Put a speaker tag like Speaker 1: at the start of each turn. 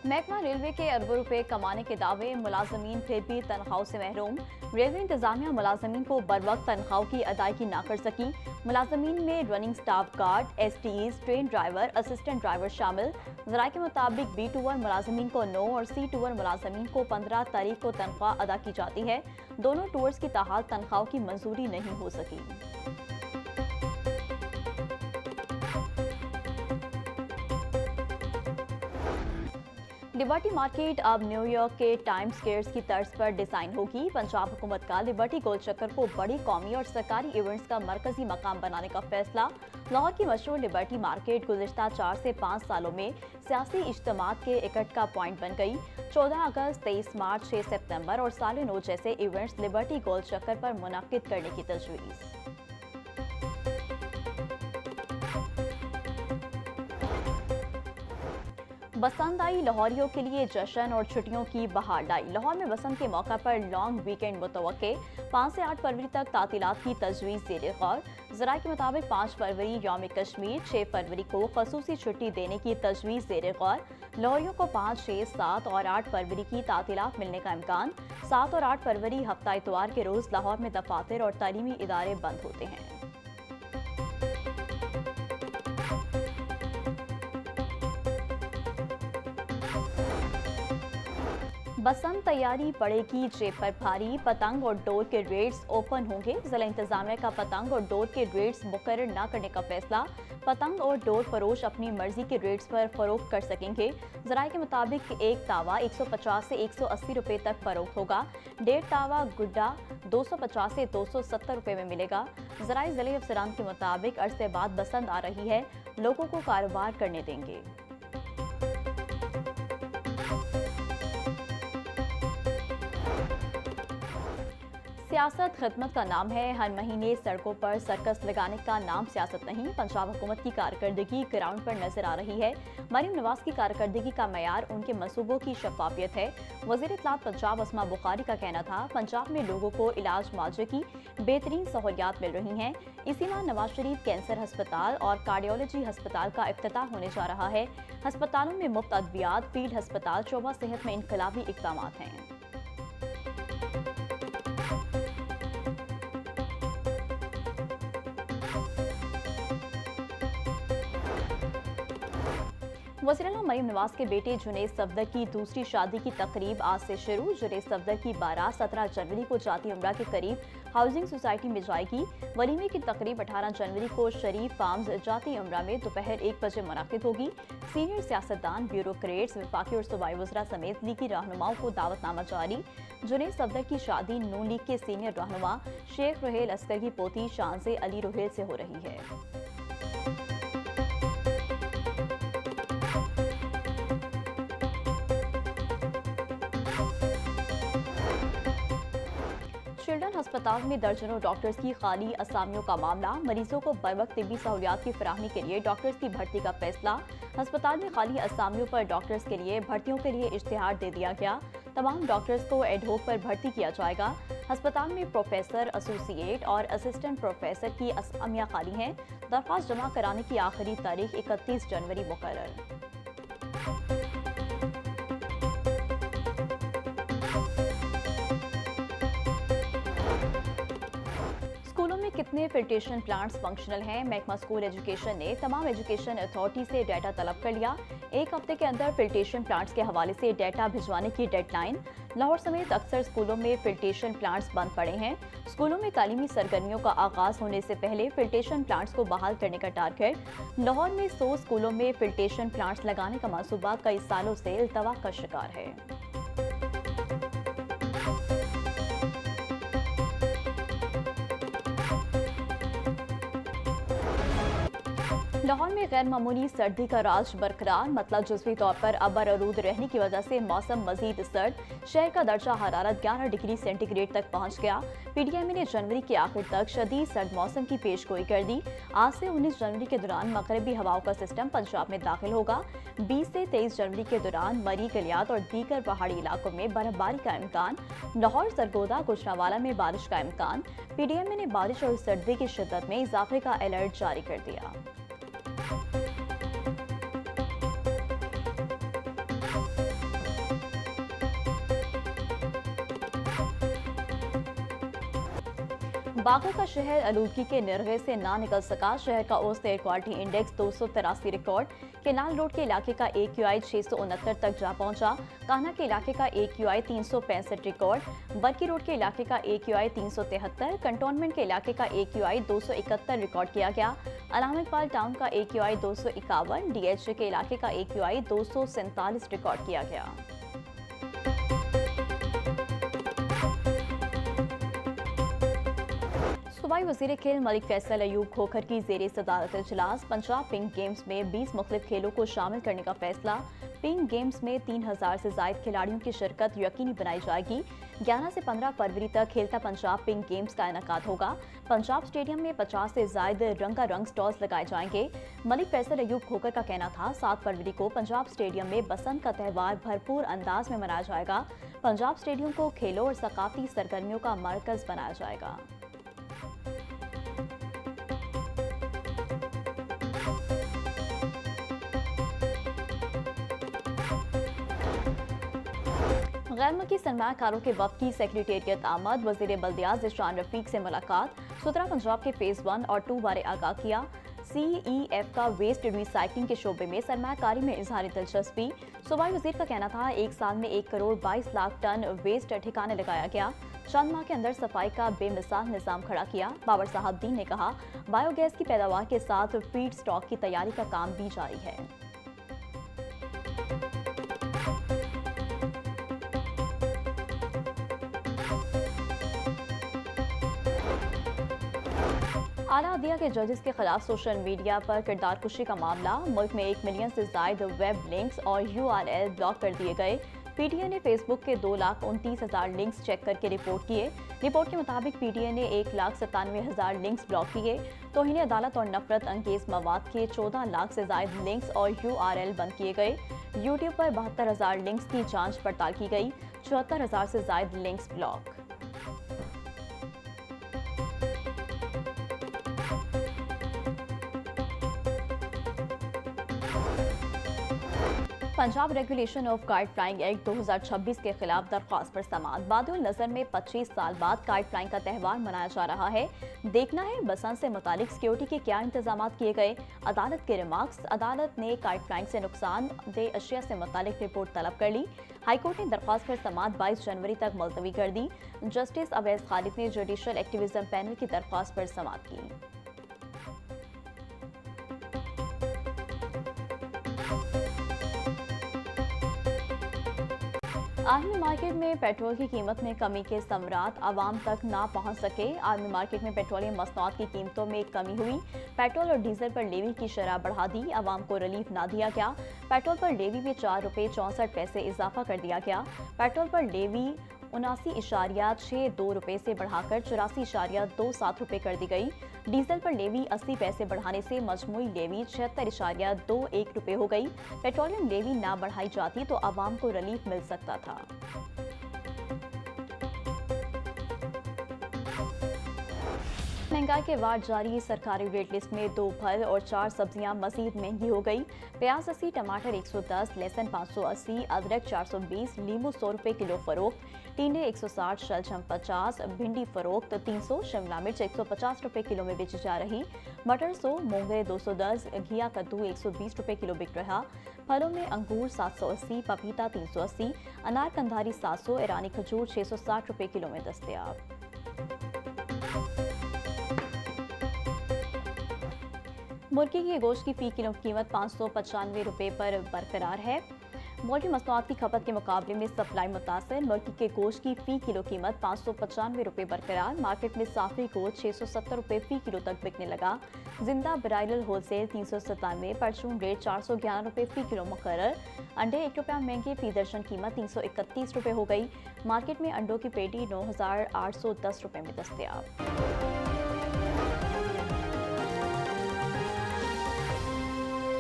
Speaker 1: महकमा रेलवे के अरबों रुपए कमाने के दावे, मुलाजमीन फिर भी तनख्वाहों से महरूम। रेलवे इंतजामिया मुलाजमीन को बरवक्त तनख्वाहों की अदायगी ना कर सकी। मुलाजमीन में running staff guard, STEs, train driver, assistant driver शामिल। जराये के मुताबिक बी टूअर मुलाजमीन को 9 और सी टूअर मुलाजमीन को 15 तारीख को तनख्वाह अदा की जाती है। दोनों टूअर्स की ताहाल तनख्वाहों की मंजूरी नहीं हो सकी। लिबर्टी मार्केट अब न्यूयॉर्क के टाइम स्क्वेयर की तर्ज पर डिजाइन होगी। पंजाब हुकूमत का लिबर्टी गोल चक्कर को बड़ी कौमी और सरकारी इवेंट्स का मरकजी मकाम बनाने का फैसला। लाहौर की मशहूर लिबर्टी मार्केट गुज़िश्ता 4 से 5 सालों में सियासी इज्तिमात के इकट्ठ का पॉइंट बन गई। 14 अगस्त, 23 मार्च, 6 सितंबर और साल नौ जैसे इवेंट्स लिबर्टी गोल चक्कर पर मुनक्किद करने की तजवीज़। बसंत आई, लाहौरियों के लिए जश्न और छुट्टियों की बहार लाई। लाहौर में बसंत के मौका पर लॉन्ग वीकेंड मुतवक्के। 5 से 8 फरवरी तक तातीलात की तजवीज़ ज़ेर गौर। ज़राए के मुताबिक 5 फरवरी यौम कश्मीर, 6 फरवरी को खसूसी छुट्टी देने की तजवीज़ ज़ेर गौर। लाहौरियों को 5, 6, 7 और 8 फरवरी की तातीलात मिलने का इम्कान। 7 और 8 फरवरी हफ्ता इतवार के रोज़ लाहौर में दफातर और तालीमी इदारे बंद होते हैं। बसंत तैयारी पड़ेगी जेब पर भारी। पतंग और डोर के रेट्स ओपन होंगे। जिला इंतजामिया का पतंग और डोर के रेट्स मुकर्रर न करने का फैसला। पतंग और डोर फरोश अपनी मर्जी के रेट्स पर फरोख्त कर सकेंगे। जराये के मुताबिक एक तावा 150 से 180 रुपए तक फरोख्त होगा। 1.5 तावा गुड्डा 250 से 270 रुपए में मिलेगा। जराये जिले अफसरान के मुताबिक अरसे बाद बसंत आ रही है, लोगों को कारोबार करने देंगे। सियासत खिदमत का नाम है। हर महीने सड़कों पर सर्कस लगाने का नाम सियासत नहीं। पंजाब हुकूमत की कारकर्दगी ग्राउंड पर नजर आ रही है। मरीम नवाज की कारकर्दगी का मयार उनके मंसूबों की शफाफियत है। वज़ीर इत्तलात पंजाब अस्मा बुखारी का कहना था, पंजाब में लोगों को इलाज मुआवजे की बेहतरीन सहूलियात मिल रही हैं। इसी माह नवाज शरीफ कैंसर अस्पताल और कार्डियोलॉजी अस्पताल का इफ्तिताह होने जा रहा है। अस्पतालों में मुफ्त अद्वियात, फील्ड अस्पताल, शोबा सेहत में इनकलाबी इक़दाम हैं। वज़ीर-ए-आला मरीम नवाज के बेटे जुनैद सफदर की दूसरी शादी की तकरीब आज से शुरू। जुनैद सफदर की बारात 17 जनवरी को जाती उम्रा के करीब हाउसिंग सोसाइटी में जाएगी। वलीमे की तकरीब 18 जनवरी को शरीफ फार्म्स जाती उम्रा में दोपहर 1 बजे मुनाकिद होगी। सीनियर सियासतदान, ब्यूरोक्रेट्स, वफाकी और सूबाई वज़रा समेत लीगी रहनुमाओं को दावतनामा जारी। जुनैद सफदर की शादी नून लीग के सीनियर रहनुमा शेख रोहेल अस्कर की पोती शानज़े अली रोहेल से हो रही है। चिल्ड्रन अस्पताल में दर्जनों डॉक्टर्स की खाली असामियों का मामला। मरीजों को बरवक्त तिब्बी सहूलियात की फराहमी के लिए डॉक्टर्स की भर्ती का फैसला। अस्पताल में खाली असामियों पर डॉक्टर्स के लिए भर्तियों के लिए इश्तिहार दे दिया गया। तमाम डॉक्टर्स को एडहोक पर भर्ती किया जाएगा। अस्पताल में प्रोफेसर, एसोसिएट और असिस्टेंट प्रोफेसर की असामियां खाली हैं। दरख्वास्त जमा कराने की आखिरी तारीख 31 जनवरी मुकर्रर। स्कूलों में कितने फिल्ट्रेशन प्लांट्स फंक्शनल हैं? महकमा स्कूल एजुकेशन ने तमाम एजुकेशन अथॉरिटी से डाटा तलब कर लिया। 1 हफ्ते के अंदर फिल्ट्रेशन प्लांट्स के हवाले से डाटा भिजवाने की डेडलाइन। लाहौर समेत अक्सर स्कूलों में फिल्ट्रेशन प्लांट्स बंद पड़े हैं। स्कूलों में तालीमी सरगर्मियों का आगाज होने से पहले फिल्ट्रेशन प्लांट्स को बहाल करने का टारगेट। लाहौर में 100 स्कूलों में फिल्ट्रेशन प्लांट्स लगाने का मंसूबा कई सालों से इल्तवा का शिकार है। लाहौर में गैर मामूली सर्दी का राज बरकरार। मतलब जुज़वी तौर पर अबर आलूद रहने की वजह से मौसम मजीद सर्द। शहर का दर्जा हरारत 11 डिग्री सेंटीग्रेड तक पहुँच गया। PDMA ने जनवरी के आखिर तक शदीद सर्द मौसम की पेशगोई कर दी। आज से 19 जनवरी के दौरान मगरबी हवाओं का सिस्टम पंजाब में दाखिल होगा। 20 से 23 जनवरी के दौरान मरी, गलियात और दीगर पहाड़ी इलाकों में बर्फबारी का इम्कान। लाहौर, सरगोदा, गुजरांवाला में बारिश का इम्कान। PDMA ने बारिश और सर्दी की शिद्दत में इजाफे का अलर्ट जारी कर दिया। बागों का शहर आलूदगी के निर्गे से ना निकल सका। शहर का औसत air quality index 283 record. Canal road के इलाके का AQI 669 तक जा पहुंचा। कान्हा के इलाके का AQI 365 रिकॉर्ड। बरकी रोड के इलाके का AQI 373, कंटोनमेंट के इलाके का AQI 271 रिकॉर्ड किया गया। अलामा इकबाल टाउन का AQI 251, DH के इलाके का AQI 247 रिकॉर्ड किया गया। सूबाई वज़ीर खेल मलिक फैसल अयूब खोखर की ज़ेरे सदारत इजलास। पंजाब पिंक गेम्स में 20 मुख्तलिफ खेलों को शामिल करने का फैसला। पिंक गेम्स में 3000 से ज़ायद खिलाड़ियों की शिरकत यकीनी बनाई जाएगी। 11 से 15 फरवरी तक खेलता पंजाब पिंक गेम्स का इनेकाद होगा। पंजाब स्टेडियम में 50 से ज़ायद रंगारंग स्टॉल्स लगाए जाएंगे। मलिक फैसल अयूब खोखर का कहना था 7 फरवरी को पंजाब स्टेडियम में बसंत का त्यौहार भरपूर अंदाज में मनाया जाएगा। पंजाब स्टेडियम को खेलों और सकाफती सरगर्मियों का मरकज़ बनाया जाएगा। गैर मुल्की सरमायाकारों के वक्त की सेक्रेटेरिएट आमद। वज़ीर बल्दियात ज़िशान रफीक से मुलाकात। सुतरा पंजाब के फेज़ 1 और 2 बारे आगाह किया। CEF का वेस्ट रिसाइकलिंग के शोबे में सरमायाकारी में इजहार दिलचस्पी। सूबाई वज़ीर का कहना था 1 साल में 1 करोड़ 22 लाख टन वेस्ट ठिकाने लगाया गया। चंद माह के अंदर सफाई का बेमिसाल निज़ाम खड़ा किया। बाबर साहब दीन ने कहा बायोगैस की पैदावार के साथ फीड स्टॉक की तैयारी का काम भी जारी है। आला अदिया के जजेस के खिलाफ सोशल मीडिया पर किरदार कुशी का मामला। मुल्क में 1 मिलियन से ज्यादा वेब लिंक्स और URL ब्लॉक कर दिए गए। PTA ने फेसबुक के 2,29,000 लिंक्स चेक करके रिपोर्ट किए। रिपोर्ट के मुताबिक PTA ने 1,97,000 लिंक्स ब्लॉक किए। तौहीन अदालत और नफरत अंगेज मवाद के 14 लाख से ज्यादा लिंक्स और URL बंद किए गए। यूट्यूब पर 72,000 लिंक्स की जांच पड़ताल की गई। 74,000 से ज्यादा links block. Punjab regulation of kite flying act 2026 के खिलाफ दरख्वास्त पर समाअत। बादुल नजर में 25 साल बाद काइट फ्लाइंग का त्यौहार मनाया जा रहा है। देखना है बसंत से मुतालिक सिक्योरिटी के क्या इंतजाम किए गए। अदालत के रिमार्क्स। अदालत ने काइट फ्लाइंग से नुकसानदेह अशिया से मुतालिक रिपोर्ट तलब कर ली। हाईकोर्ट ने दरख्वास्त पर समाअत 22 जनवरी तक मुलतवी कर दी। जस्टिस अवैस खालिद ने जुडिशल एक्टिविज्म पैनल की दरख्वास्त पर समाअत की। आलमी मार्केट में पेट्रोल की कीमत में कमी के समरात आवाम तक ना पहुंच सके। आलमी मार्केट में पेट्रोलियम मसनूआत की कीमतों में कमी हुई। पेट्रोल और डीजल पर लेवी की शरह बढ़ा दी। आवाम को रिलीफ ना दिया गया। पेट्रोल पर लेवी में 4 रुपये 64 पैसे इजाफा कर दिया गया। पेट्रोल पर लेवी 79.62 रुपये से बढ़ाकर 84.27 रुपये कर दी गई। डीजल पर लेवी 80 पैसे बढ़ाने से मजमूई लेवी 76.21 रुपये हो गई। पेट्रोलियम लेवी ना बढ़ाई जाती तो आवाम को रिलीफ मिल सकता था। महंगाई के बाद जारी सरकारी रेट लिस्ट में 2 फल और 4 सब्जियां मजीद महंगी हो गई। प्याज 80, टमाटर 110, लहसुन 580, अदरक 420, लीमू 100 रुपये किलो फरोख्त, टींडे 160, शलजम 50, भिंडी फरोख्त 300, शिमला मिर्च 150 रुपये किलो में बेची जा रही। मटर 100, मूंगे 210, घिया कद्दू 120 रुपये किलो बिक रहा। फलों में अंगूर 780, पपीता 380, अनार कंधारी 700, ईरानी खजूर 660 रुपये किलो में दस्तयाब। मुर्गी के गोश्त की फी किलो कीमत 595 रुपये पर बरकरार है। मुर्गी मसनूआत की खपत के मुकाबले में सप्लाई मुतासर। मुर्गी के गोश्त की फी किलो कीमत 595 रुपये बरकरार। मार्केट में साफरी गोश्त 670 रुपये फी किलो तक बिकने लगा। जिंदा ब्राइलर होलसेल 397, परचून रेट 411 रुपये फी किलो मुकर्रर। अंडे 1 रुपया महंगे, फी दर्जन कीमत 331 रुपये हो गई। मार्केट में अंडों की पेटी 9,810 रुपये में दस्तयाब।